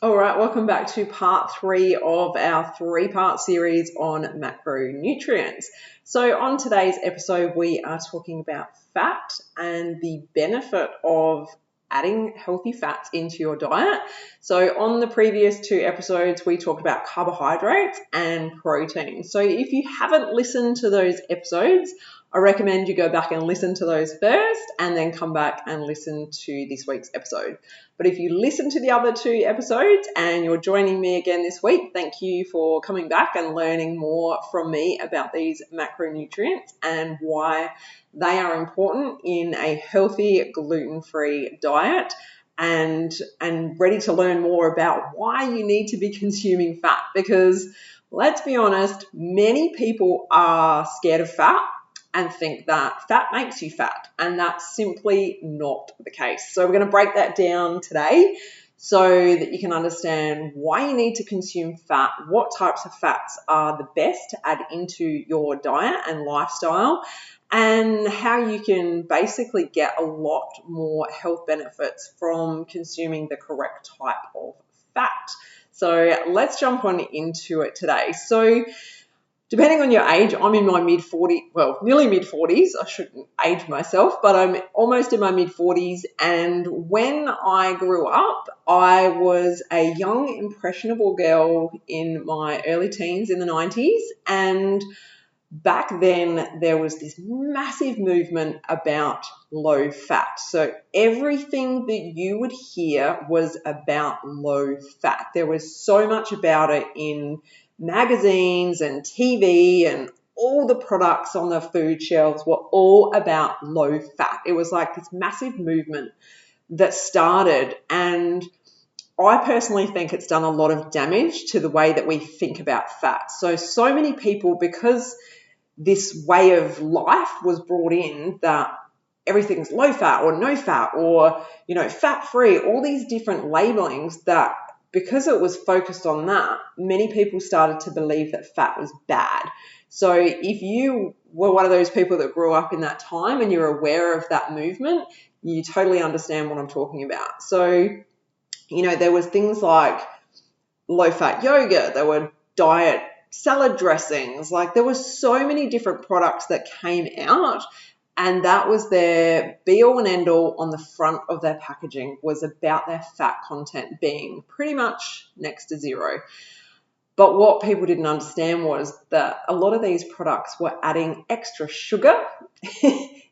All right, welcome back to part 3 of our 3-part series on macronutrients. So on today's episode, we are talking about fat and the benefit of adding healthy fats into your diet. So on the previous 2 episodes, we talked about carbohydrates and protein. So if you haven't listened to those episodes, I recommend you go back and listen to those first and then come back and listen to this week's episode. But if you listen to the other 2 episodes and you're joining me again this week, thank you for coming back and learning more from me about these macronutrients and why they are important in a healthy gluten-free diet, and ready to learn more about why you need to be consuming fat, because let's be honest, many people are scared of fat and think that fat makes you fat, and that's simply not the case. So we're going to break that down today so that you can understand why you need to consume fat, what types of fats are the best to add into your diet and lifestyle, and how you can basically get a lot more health benefits from consuming the correct type of fat. So let's jump on into it today. So depending on your age, I'm in my nearly mid-40s. I shouldn't age myself, but I'm almost in my mid-40s. And when I grew up, I was a young, impressionable girl in my early teens in the 90s. And back then, there was this massive movement about low fat. So everything that you would hear was about low fat. There was so much about it in magazines and TV, and all the products on the food shelves were all about low fat. It was like this massive movement that started, and I personally think it's done a lot of damage to the way that we think about fat. So many people, because this way of life was brought in that everything's low fat or no fat or, fat free, all these different labelings, that because it was focused on that, many people started to believe that fat was bad. So if you were one of those people that grew up in that time and you're aware of that movement, you totally understand what I'm talking about. So, there was things like low-fat yogurt, there were diet salad dressings, like there were so many different products that came out, and that was their be-all and end-all on the front of their packaging, was about their fat content being pretty much next to zero. But what people didn't understand was that a lot of these products were adding extra sugar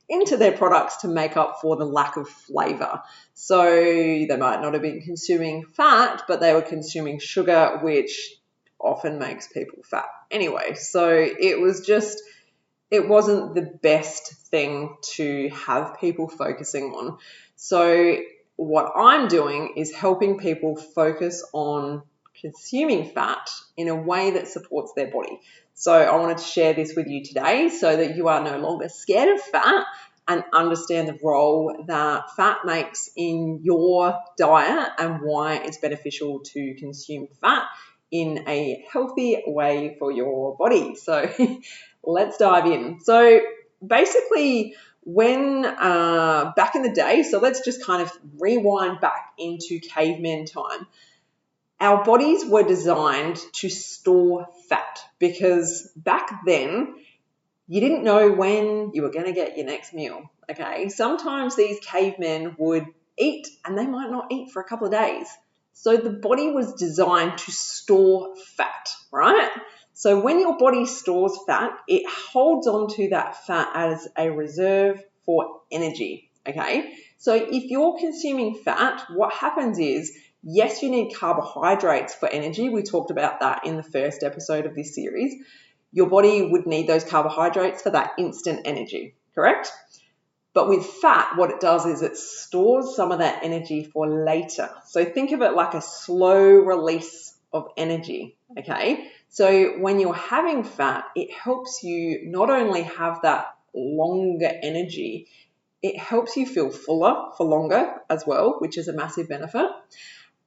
into their products to make up for the lack of flavour. So they might not have been consuming fat, but they were consuming sugar, which often makes people fat anyway. So it wasn't the best thing to have people focusing on. So what I'm doing is helping people focus on consuming fat in a way that supports their body. So I wanted to share this with you today so that you are no longer scared of fat and understand the role that fat makes in your diet and why it's beneficial to consume fat in a healthy way for your body. So let's dive in. So basically, when back in the day, so let's just kind of rewind back into caveman time. Our bodies were designed to store fat because back then you didn't know when you were going to get your next meal, okay? Sometimes these cavemen would eat and they might not eat for a couple of days. So the body was designed to store fat, right? So when your body stores fat, it holds on to that fat as a reserve for energy, okay? So if you're consuming fat, what happens is, yes, you need carbohydrates for energy. We talked about that in the first episode of this series. Your body would need those carbohydrates for that instant energy, correct? But with fat, what it does is it stores some of that energy for later. So think of it like a slow release of energy, okay? So when you're having fat, it helps you not only have that longer energy, it helps you feel fuller for longer as well, which is a massive benefit.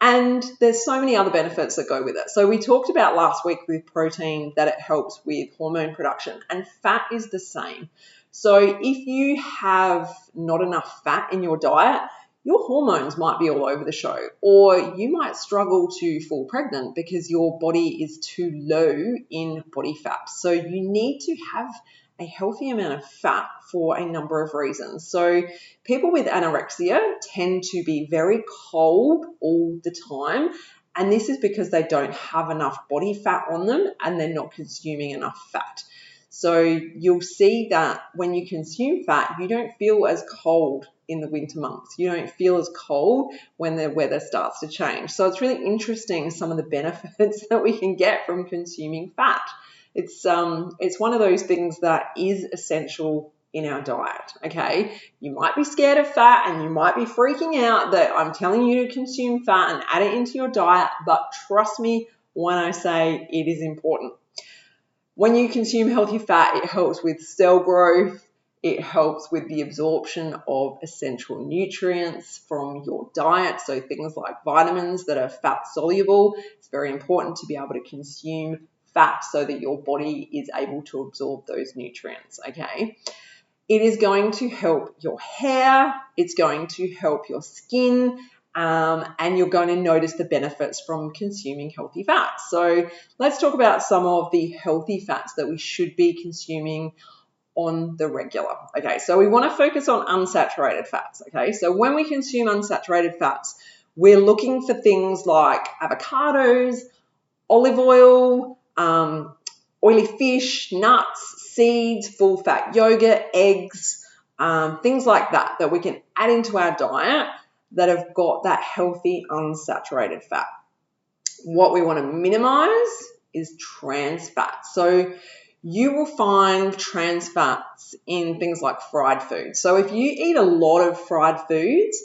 And there's so many other benefits that go with it. So we talked about last week with protein that it helps with hormone production, and fat is the same. So if you have not enough fat in your diet, your hormones might be all over the show, or you might struggle to fall pregnant because your body is too low in body fat. So you need to have a healthy amount of fat for a number of reasons. So people with anorexia tend to be very cold all the time, and this is because they don't have enough body fat on them and they're not consuming enough fat. So you'll see that when you consume fat, you don't feel as cold in the winter months. You don't feel as cold when the weather starts to change. So it's really interesting, some of the benefits that we can get from consuming fat. It's one of those things that is essential in our diet, okay? You might be scared of fat and you might be freaking out that I'm telling you to consume fat and add it into your diet, but trust me when I say it is important. When you consume healthy fat, it helps with cell growth, it helps with the absorption of essential nutrients from your diet, so things like vitamins that are fat soluble. It's very important to be able to consume fat so that your body is able to absorb those nutrients, okay? It is going to help your hair, it's going to help your skin, and you're going to notice the benefits from consuming healthy fats. So let's talk about some of the healthy fats that we should be consuming on the regular. Okay, so we want to focus on unsaturated fats. Okay, so when we consume unsaturated fats, we're looking for things like avocados, olive oil, oily fish, nuts, seeds, full fat yogurt, eggs, things like that we can add into our diet that have got that healthy unsaturated fat. What we want to minimize is trans fats. So you will find trans fats in things like fried foods. So if you eat a lot of fried foods,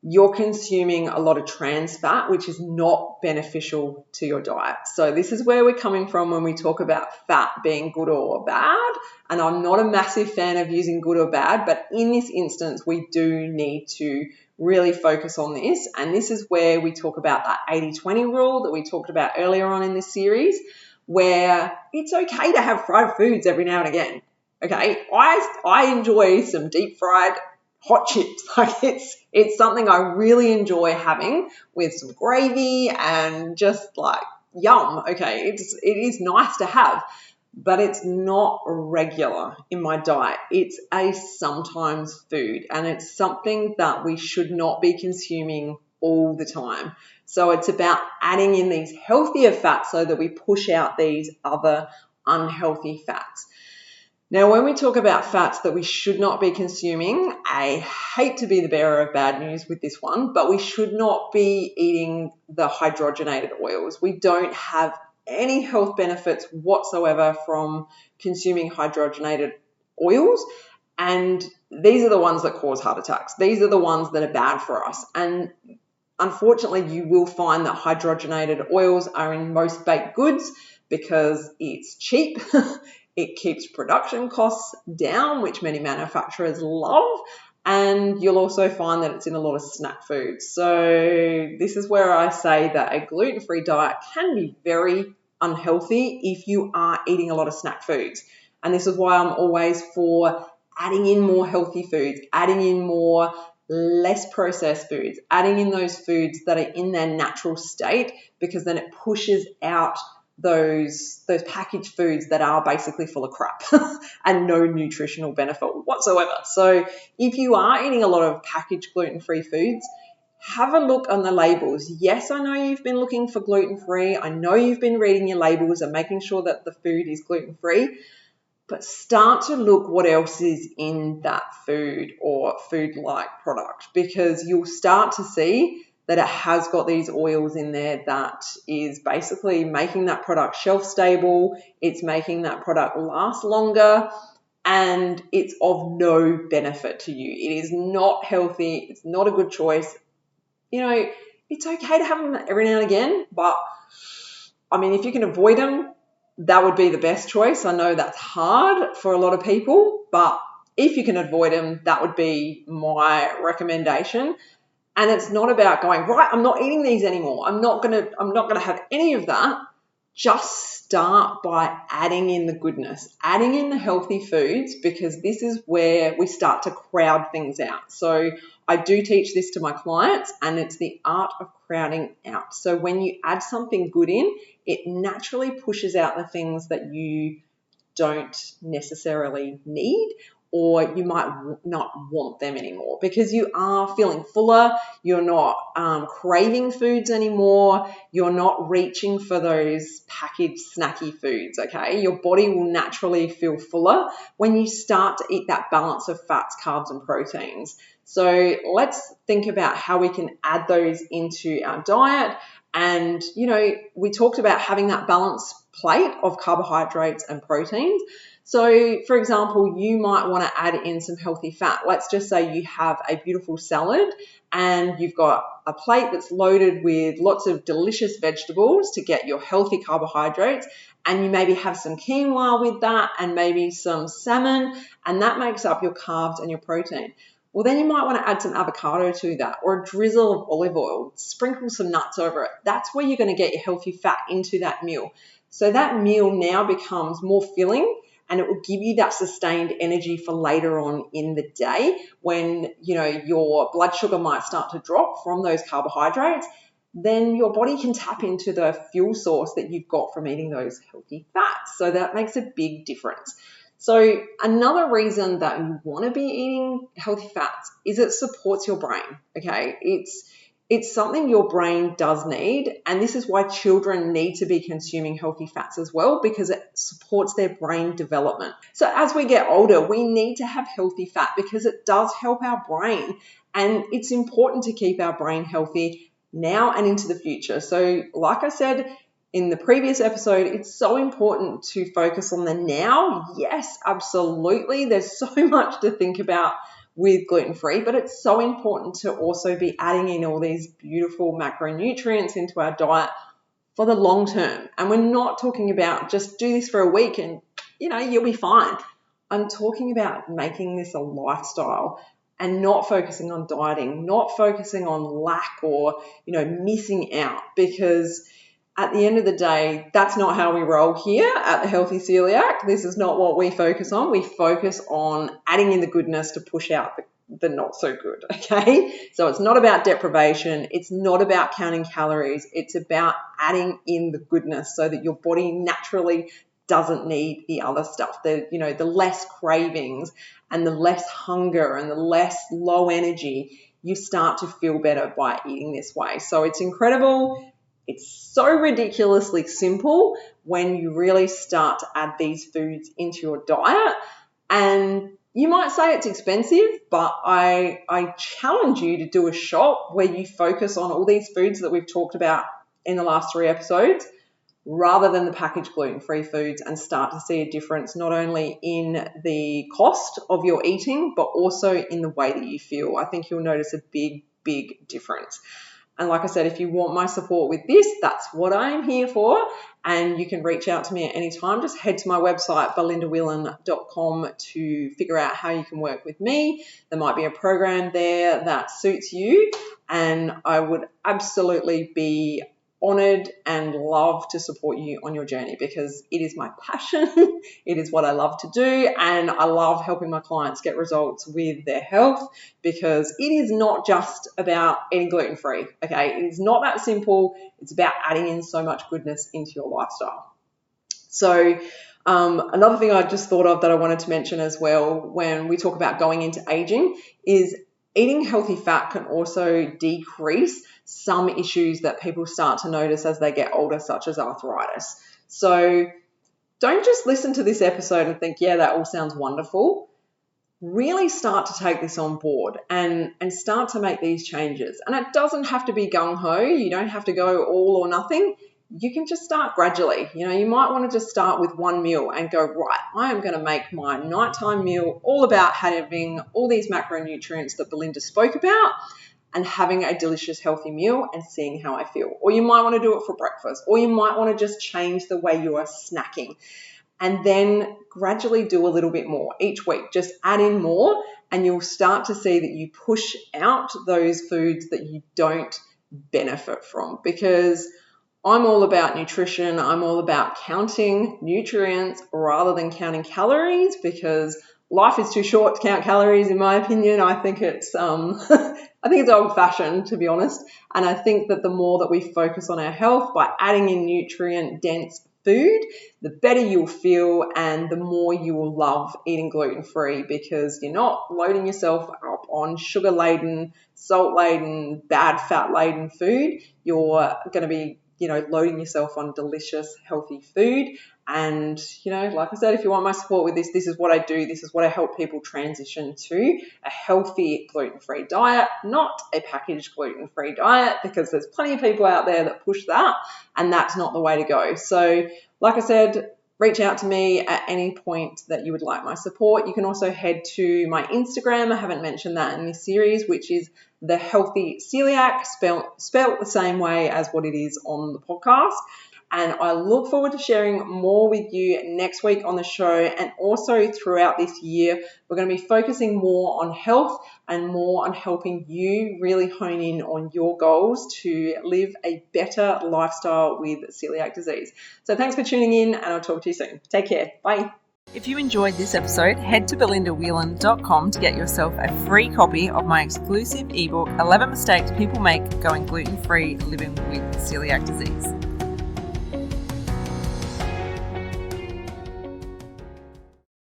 you're consuming a lot of trans fat, which is not beneficial to your diet. So this is where we're coming from when we talk about fat being good or bad. And I'm not a massive fan of using good or bad, but in this instance, we do need to really focus on this. And this is where we talk about that 80-20 rule that we talked about earlier on in this series, where it's okay to have fried foods every now and again. Okay, I enjoy some deep fried hot chips. Like it's something I really enjoy having with some gravy and just like yum. Okay, it is nice to have, but it's not regular in my diet. It's a sometimes food, and it's something that we should not be consuming all the time. So it's about adding in these healthier fats so that we push out these other unhealthy fats. Now, when we talk about fats that we should not be consuming, I hate to be the bearer of bad news with this one, but we should not be eating the hydrogenated oils. We don't have any health benefits whatsoever from consuming hydrogenated oils, and these are the ones that cause heart attacks. These are the ones that are bad for us. And unfortunately, you will find that hydrogenated oils are in most baked goods because it's cheap. It keeps production costs down, which many manufacturers love, and you'll also find that it's in a lot of snack foods. So this is where I say that a gluten-free diet can be very unhealthy if you are eating a lot of snack foods. And this is why I'm always for adding in more healthy foods, adding in more less processed foods, adding in those foods that are in their natural state, because then it pushes out those packaged foods that are basically full of crap and no nutritional benefit whatsoever. So if you are eating a lot of packaged gluten-free foods, have a look on the labels. Yes, I know you've been looking for gluten-free. I know you've been reading your labels and making sure that the food is gluten-free, but start to look what else is in that food or food-like product, because you'll start to see that it has got these oils in there that is basically making that product shelf stable, it's making that product last longer, and it's of no benefit to you. It is not healthy, it's not a good choice. You know, it's okay to have them every now and again, but I mean, if you can avoid them, that would be the best choice. I know that's hard for a lot of people, but if you can avoid them, that would be my recommendation. And it's not about going, right, I'm not eating these anymore. I'm not gonna have any of that. just start by adding in the goodness, adding in the healthy foods, because this is where we start to crowd things out. So I do teach this to my clients, and it's the art of crowding out. So when you add something good in, it naturally pushes out the things that you don't necessarily need, or you might not want them anymore, because you are feeling fuller, you're not craving foods anymore, you're not reaching for those packaged snacky foods, okay? Your body will naturally feel fuller when you start to eat that balance of fats, carbs, and proteins. So let's think about how we can add those into our diet. And, we talked about having that balanced plate of carbohydrates and proteins. So, for example, you might want to add in some healthy fat. Let's just say you have a beautiful salad and you've got a plate that's loaded with lots of delicious vegetables to get your healthy carbohydrates, and you maybe have some quinoa with that and maybe some salmon, and that makes up your carbs and your protein. Well, then you might want to add some avocado to that, or a drizzle of olive oil, sprinkle some nuts over it. That's where you're going to get your healthy fat into that meal. So that meal now becomes more filling, and it will give you that sustained energy for later on in the day when, your blood sugar might start to drop from those carbohydrates. Then your body can tap into the fuel source that you've got from eating those healthy fats. So that makes a big difference. So another reason that you want to be eating healthy fats is it supports your brain, okay? It's something your brain does need, and this is why children need to be consuming healthy fats as well, because it supports their brain development. So as we get older, we need to have healthy fat because it does help our brain, and it's important to keep our brain healthy now and into the future. So like I said in the previous episode, it's so important to focus on the now. Yes, absolutely. There's so much to think about with gluten-free, but it's so important to also be adding in all these beautiful macronutrients into our diet for the long term. And we're not talking about just do this for a week and, you'll be fine. I'm talking about making this a lifestyle and not focusing on dieting, not focusing on lack or, missing out, because at the end of the day, that's not how we roll here at the Healthy Celiac. This is not what we focus on. We focus on adding in the goodness to push out the not so good, okay? So it's not about deprivation. It's not about counting calories. It's about adding in the goodness so that your body naturally doesn't need the other stuff. The less cravings and the less hunger and the less low energy, you start to feel better by eating this way. So it's incredible. It's so ridiculously simple when you really start to add these foods into your diet. And you might say it's expensive, but I challenge you to do a shop where you focus on all these foods that we've talked about in the last 3 episodes, rather than the packaged gluten-free foods, and start to see a difference not only in the cost of your eating, but also in the way that you feel. I think you'll notice a big, big difference. And like I said, if you want my support with this, that's what I'm here for. And you can reach out to me at any time. Just head to my website, belindawhelan.com, to figure out how you can work with me. There might be a program there that suits you. And I would absolutely be honored and love to support you on your journey, because it is my passion. It is what I love to do, and I love helping my clients get results with their health, because it is not just about eating gluten-free, okay? It is not that simple. It's about adding in so much goodness into your lifestyle. So another thing I just thought of that I wanted to mention as well when we talk about going into aging is eating healthy fat can also decrease some issues that people start to notice as they get older, such as arthritis. So don't just listen to this episode and think, yeah, that all sounds wonderful. Really start to take this on board and start to make these changes. And it doesn't have to be gung-ho. You don't have to go all or nothing. You can just start gradually. You might want to just start with one meal and go, right, I am going to make my nighttime meal all about having all these macronutrients that Belinda spoke about, and having a delicious, healthy meal and seeing how I feel. Or you might want to do it for breakfast, or you might want to just change the way you are snacking, and then gradually do a little bit more each week. Just add in more, and you'll start to see that you push out those foods that you don't benefit from. Because I'm all about nutrition. I'm all about counting nutrients rather than counting calories, because life is too short to count calories, in my opinion. I think it's I think it's old-fashioned, to be honest. And I think that the more that we focus on our health by adding in nutrient-dense food, the better you'll feel and the more you will love eating gluten-free, because you're not loading yourself up on sugar-laden, salt-laden, bad fat-laden food. You're going to be loading yourself on delicious, healthy food. And, like I said, if you want my support with this is what I do. This is what I help people transition to: a healthy gluten-free diet, not a packaged gluten-free diet, because there's plenty of people out there that push that, and that's not the way to go. So, like I said, reach out to me at any point that you would like my support. You can also head to my Instagram. I haven't mentioned that in this series, which is the Healthy Celiac, spelt the same way as what it is on the podcast. And I look forward to sharing more with you next week on the show, and also throughout this year. We're going to be focusing more on health and more on helping you really hone in on your goals to live a better lifestyle with celiac disease. So thanks for tuning in, and I'll talk to you soon. Take care. Bye. If you enjoyed this episode, head to belindawhelan.com to get yourself a free copy of my exclusive ebook, 11 Mistakes People Make Going Gluten-Free Living with Celiac Disease.